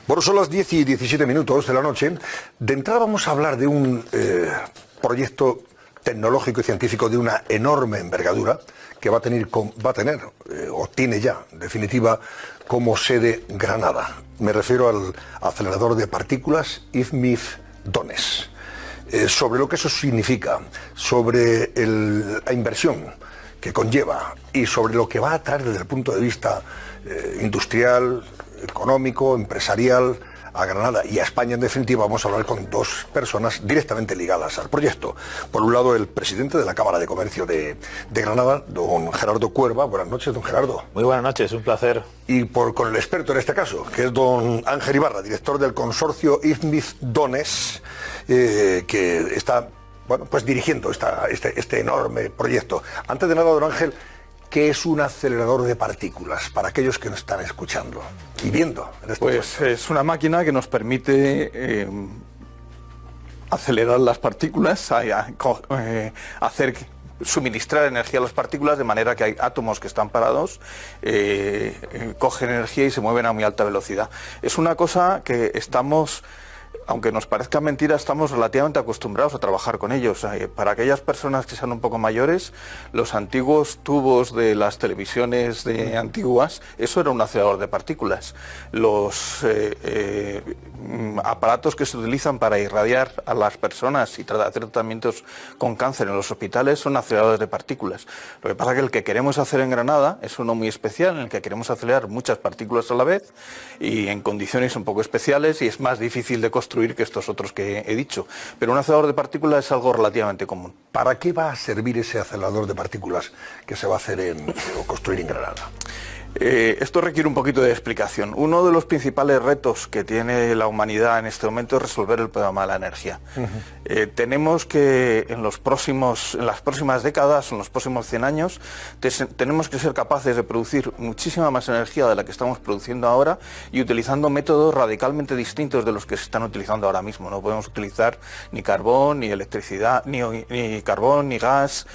Bueno, son las 10 y 17 minutos de la noche. De entrada vamos a hablar de un proyecto tecnológico y científico de una enorme envergadura que va a tener o tiene ya, en definitiva, como sede Granada. Me refiero al acelerador de partículas IFMIF Doness. Sobre lo que eso significa, sobre la inversión que conlleva y sobre lo que va a traer desde el punto de vista industrial, económico, empresarial a Granada y a España, en definitiva, vamos a hablar con dos personas directamente ligadas al proyecto. Por un lado, el presidente de la Cámara de Comercio de Granada, don Gerardo Cuerva. Buenas noches, don Gerardo. Muy buenas noches, un placer. Y con el experto en este caso, que es don Ángel Ibarra, director del consorcio IFMIF Doness, que está, bueno, pues dirigiendo este enorme proyecto. Antes de nada, don Ángel, ¿qué es un acelerador de partículas para aquellos que nos están escuchando y viendo? Pues es una máquina que nos permite acelerar las partículas, suministrar energía a las partículas de manera que hay átomos que están parados, cogen energía y se mueven a muy alta velocidad. Es una cosa que estamos... Aunque nos parezca mentira, estamos relativamente acostumbrados a trabajar con ellos. Para aquellas personas que sean un poco mayores, los antiguos tubos de las televisiones antiguas, eso era un acelerador de partículas. Los aparatos que se utilizan para irradiar a las personas y hacer tratamientos con cáncer en los hospitales son aceleradores de partículas. Lo que pasa es que el que queremos hacer en Granada es uno muy especial, en el que queremos acelerar muchas partículas a la vez y en condiciones un poco especiales, y es más difícil de construir que estos otros que he dicho, pero un acelerador de partículas es algo relativamente común. ¿Para qué va a servir ese acelerador de partículas que se va a hacer o construir en Granada? Esto requiere un poquito de explicación. Uno de los principales retos que tiene la humanidad en este momento es resolver el problema de la energía. Tenemos que en las próximas décadas, en los próximos 100 años, tenemos que ser capaces de producir muchísima más energía de la que estamos produciendo ahora y utilizando métodos radicalmente distintos de los que se están utilizando ahora mismo. No podemos utilizar ni carbón, ni electricidad, ni carbón, ni gas,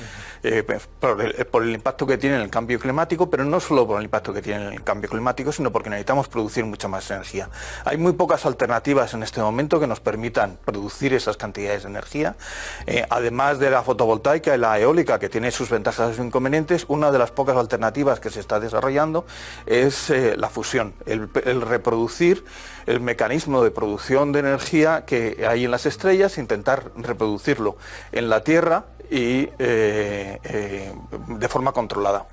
por el impacto que tiene en el cambio climático, pero no solo por el impacto que tiene el cambio climático, sino porque necesitamos producir mucha más energía. Hay muy pocas alternativas en este momento que nos permitan producir esas cantidades de energía. Además de la fotovoltaica y la eólica, que tiene sus ventajas y sus inconvenientes, una de las pocas alternativas que se está desarrollando es la fusión, el reproducir el mecanismo de producción de energía que hay en las estrellas, intentar reproducirlo en la Tierra y de forma controlada.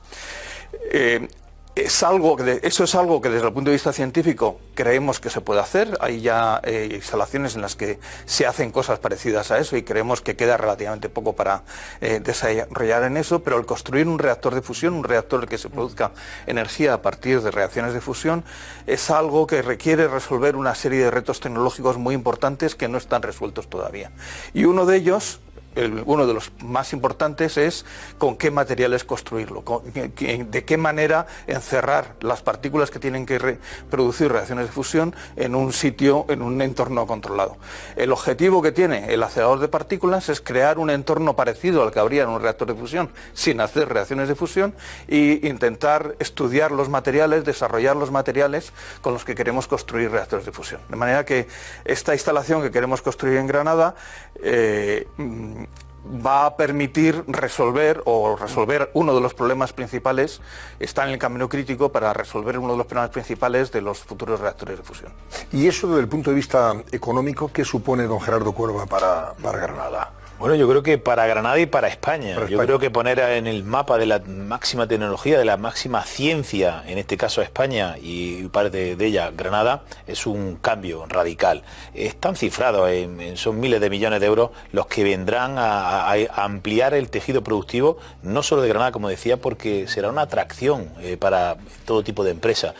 Eso es algo que desde el punto de vista científico creemos que se puede hacer. Hay ya instalaciones en las que se hacen cosas parecidas a eso y creemos que queda relativamente poco para desarrollar en eso, pero el construir un reactor de fusión, un reactor en el que se produzca energía a partir de reacciones de fusión, es algo que requiere resolver una serie de retos tecnológicos muy importantes que no están resueltos todavía. Y uno de ellos, uno de los más importantes, es con qué materiales construirlo, de qué manera encerrar las partículas que tienen que producir reacciones de fusión en un sitio, en un entorno controlado. El objetivo que tiene el acelerador de partículas es crear un entorno parecido al que habría en un reactor de fusión sin hacer reacciones de fusión e intentar estudiar los materiales, desarrollar los materiales con los que queremos construir reactores de fusión. De manera que esta instalación que queremos construir en Granada va a permitir resolver uno de los problemas principales, está en el camino crítico para resolver uno de los problemas principales de los futuros reactores de fusión. Y eso desde el punto de vista económico, ¿qué supone, don Gerardo Cuerva, para Granada? Bueno, yo creo que para Granada y para España. Yo creo que poner en el mapa de la máxima tecnología, de la máxima ciencia, en este caso España y parte de ella Granada, es un cambio radical. Están cifrados, son miles de millones de euros los que vendrán a ampliar el tejido productivo, no solo de Granada, como decía, porque será una atracción para todo tipo de empresas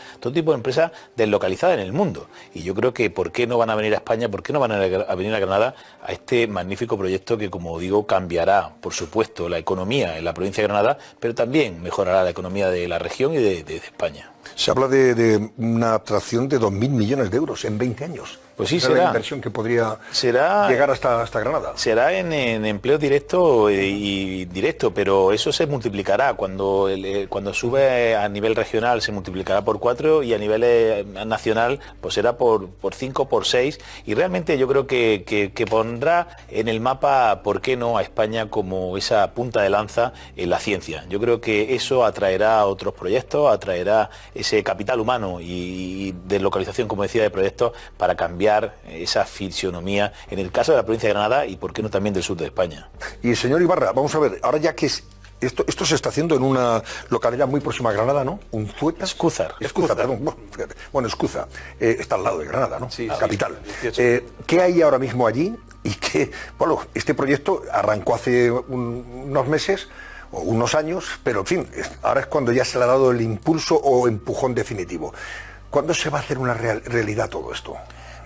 deslocalizadas en el mundo. Y yo creo que ¿por qué no van a venir a España, por qué no van a venir a Granada a este magnífico proyecto que, como digo, cambiará, por supuesto, la economía en la provincia de Granada, pero también mejorará la economía de la región y de España? Se habla de una atracción de 2.000 millones de euros en 20 años. Pues sí, Esa es la inversión que podría llegar hasta Granada. Será en empleo directo y directo, pero eso se multiplicará. Cuando sube a nivel regional se multiplicará por 4 y a nivel nacional pues será por 5, por 6. Y realmente yo creo que pondrá en el mapa, ¿por qué no?, a España como esa punta de lanza en la ciencia. Yo creo que eso atraerá otros proyectos, atraerá ese capital humano y de localización, como decía, de proyectos para cambiar esa fisionomía en el caso de la provincia de Granada y por qué no también del sur de España. Y señor Ibarra, vamos a ver, ahora ya que esto se está haciendo en una localidad muy próxima a Granada, ¿no? Unzueta. Escúzar, perdón. Bueno, Escúzar, está al lado de Granada, ¿no? Sí, capital. Sí. ¿Qué hay ahora mismo allí? Y que, bueno, este proyecto arrancó hace unos meses o unos años, pero en fin, ahora es cuando ya se le ha dado el impulso o empujón definitivo. ¿Cuándo se va a hacer una realidad todo esto?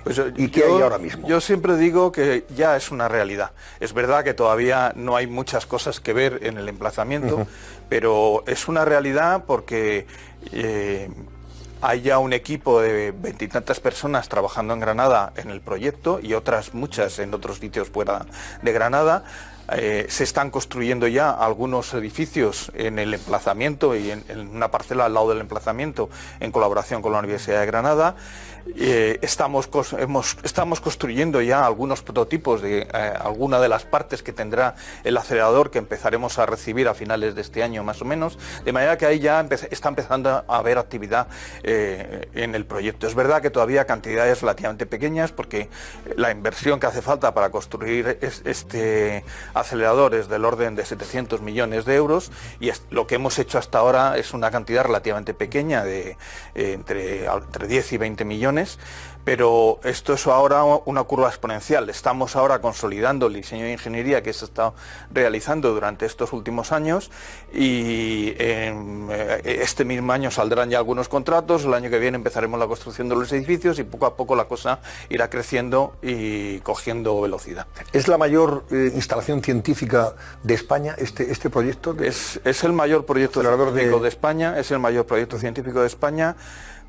Pues ¿Y qué hay ahora mismo? Yo siempre digo que ya es una realidad. Es verdad que todavía no hay muchas cosas que ver en el emplazamiento, pero es una realidad porque hay ya un equipo de 20 y tantas personas trabajando en Granada en el proyecto y otras muchas en otros sitios fuera de Granada. Se están construyendo ya algunos edificios en el emplazamiento y en una parcela al lado del emplazamiento en colaboración con la Universidad de Granada. Estamos construyendo ya algunos prototipos de alguna de las partes que tendrá el acelerador que empezaremos a recibir a finales de este año más o menos, de manera que ahí ya está empezando a haber actividad en el proyecto. Es verdad que todavía cantidades relativamente pequeñas porque la inversión que hace falta para construir este acelerador es del orden de 700 millones de euros y lo que hemos hecho hasta ahora es una cantidad relativamente pequeña de entre 10 y 20 millones. Pero esto es ahora una curva exponencial. Estamos ahora consolidando el diseño de ingeniería que se está realizando durante estos últimos años y este mismo año saldrán ya algunos contratos, el año que viene empezaremos la construcción de los edificios y poco a poco la cosa irá creciendo y cogiendo velocidad. ¿Es la mayor instalación científica de España este proyecto? Es el mayor proyecto científico de España, es el mayor proyecto científico de España.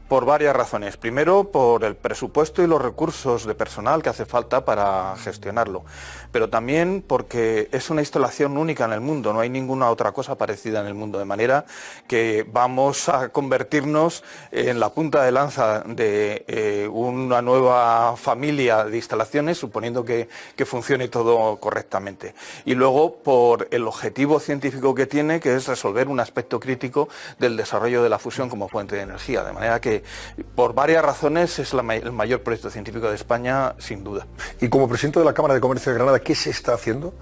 Por varias razones. Primero, por el presupuesto y los recursos de personal que hace falta para gestionarlo. Pero también porque es una instalación única en el mundo, no hay ninguna otra cosa parecida en el mundo. De manera que vamos a convertirnos en la punta de lanza de una nueva familia de instalaciones, suponiendo que funcione todo correctamente. Y luego por el objetivo científico que tiene, que es resolver un aspecto crítico del desarrollo de la fusión como fuente de energía. De manera que por varias razones es el mayor proyecto científico de España, sin duda. Y como presidente de la Cámara de Comercio de Granada, ¿qué se está haciendo?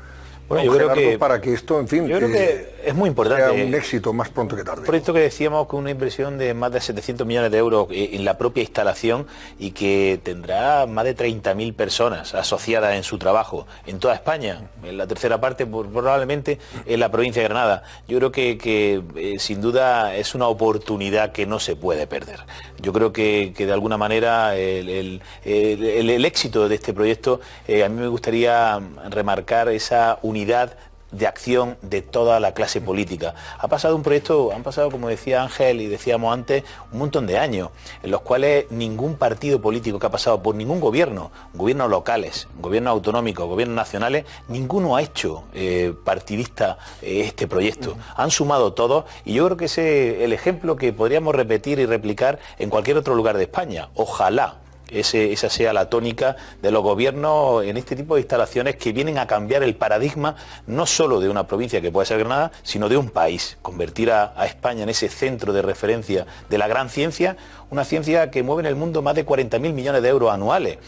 Bueno, yo creo que para que esto, en fin, yo creo que es muy importante. Sea un éxito más pronto que tarde. Un proyecto que decíamos con una inversión de más de 700 millones de euros en la propia instalación y que tendrá más de 30.000 personas asociadas en su trabajo en toda España. En la tercera parte probablemente en la provincia de Granada. Yo creo que sin duda es una oportunidad que no se puede perder. Yo creo que de alguna manera el éxito de este proyecto, a mí me gustaría remarcar esa unidad de acción de toda la clase política. Han pasado, como decía Ángel y decíamos antes, un montón de años en los cuales ningún partido político que ha pasado por ningún gobiernos locales, gobiernos autonómicos, gobiernos nacionales, ninguno ha hecho partidista este proyecto. Han sumado todos y yo creo que ese es el ejemplo que podríamos repetir y replicar en cualquier otro lugar de España. Ojalá esa sea la tónica de los gobiernos en este tipo de instalaciones que vienen a cambiar el paradigma no solo de una provincia que puede ser Granada, sino de un país, convertir a España en ese centro de referencia de la gran ciencia, una ciencia que mueve en el mundo más de 40.000 millones de euros anuales.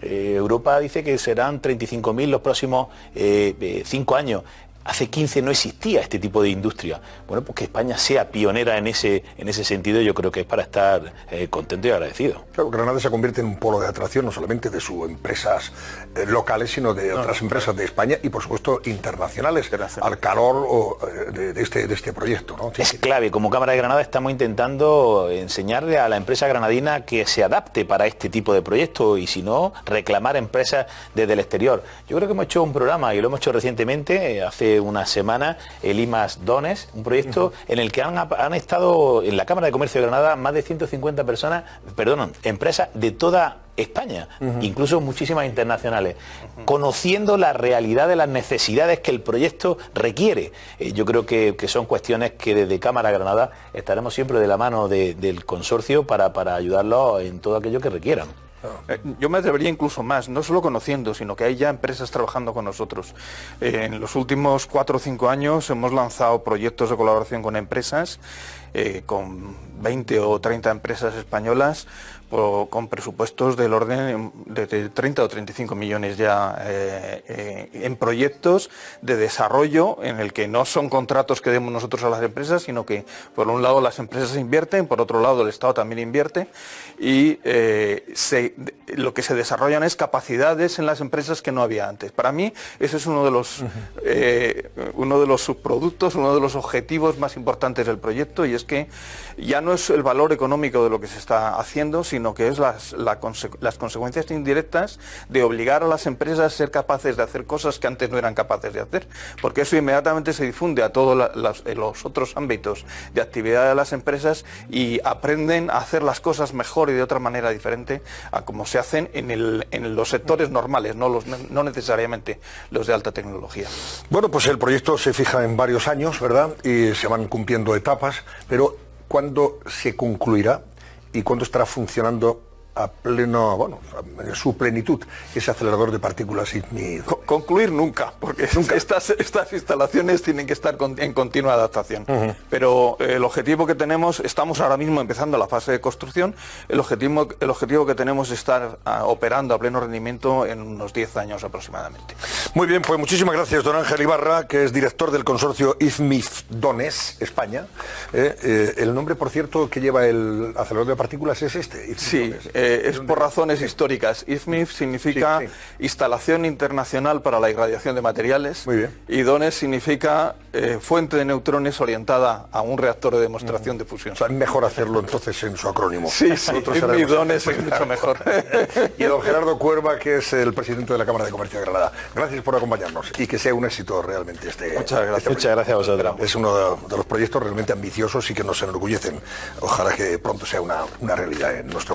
Europa dice que serán 35.000 los próximos 5 años. Hace 15 no existía este tipo de industria. Bueno, pues que España sea pionera en ese sentido, yo creo que es para estar contento y agradecido. Claro, Granada se convierte en un polo de atracción no solamente de sus empresas locales, sino de otras empresas de España y por supuesto internacionales, al calor de este proyecto, ¿no? Es clave, como Cámara de Granada estamos intentando enseñarle a la empresa granadina que se adapte para este tipo de proyectos y si no, reclamar empresas desde el exterior. Yo creo que hemos hecho un programa y lo hemos hecho recientemente, hace hace una semana el IMAS-Dones, un proyecto en el que han estado en la Cámara de Comercio de Granada más de 150 empresas de toda España, incluso muchísimas internacionales, conociendo la realidad de las necesidades que el proyecto requiere. Yo creo que son cuestiones que desde Cámara Granada estaremos siempre de la mano del consorcio para ayudarlos en todo aquello que requieran. Yo me atrevería incluso más, no solo conociendo, sino que hay ya empresas trabajando con nosotros. En los últimos 4 o 5 años hemos lanzado proyectos de colaboración con empresas, con 20 o 30 empresas españolas, con presupuestos del orden de 30 o 35 millones ya en proyectos de desarrollo, en el que no son contratos que demos nosotros a las empresas, sino que por un lado las empresas invierten, por otro lado el Estado también invierte, y lo que se desarrollan es capacidades en las empresas que no había antes. Para mí ese es uno de los subproductos, uno de los objetivos más importantes del proyecto, y es que ya no es el valor económico de lo que se está haciendo, sino que es las consecuencias indirectas de obligar a las empresas a ser capaces de hacer cosas que antes no eran capaces de hacer, porque eso inmediatamente se difunde a todos los otros ámbitos de actividad de las empresas y aprenden a hacer las cosas mejor y de otra manera diferente a como se hacen en los sectores normales, no necesariamente los de alta tecnología. Bueno, pues el proyecto se fija en varios años, ¿verdad? Y se van cumpliendo etapas, pero ¿cuándo se concluirá y cuándo estará funcionando a pleno, bueno, en su plenitud, ese acelerador de partículas IFMI? Concluir nunca, porque estas instalaciones tienen que estar en continua adaptación. Pero el objetivo que tenemos, estamos ahora mismo empezando la fase de construcción, el objetivo que tenemos es estar operando a pleno rendimiento en unos 10 años aproximadamente. Muy bien, pues muchísimas gracias, don Ángel Ibarra, que es director del consorcio IFMIF-Dones, España. El nombre, por cierto, que lleva el acelerador de partículas es este. Sí, es por razones históricas. IFMIF significa Instalación Internacional para la Irradiación de Materiales. Muy bien. Y DONES significa fuente de neutrones orientada a un reactor de demostración de fusión. O sea, es mejor hacerlo entonces en su acrónimo. Sí, IFMIF DONES es mucho mejor. Y don Gerardo Cuerva, que es el presidente de la Cámara de Comercio de Granada. Gracias por acompañarnos y que sea un éxito realmente este. Muchas gracias. Muchas gracias a vosotros. Es uno de los proyectos realmente ambiciosos y que nos enorgullecen. Ojalá que pronto sea una realidad en nuestro país.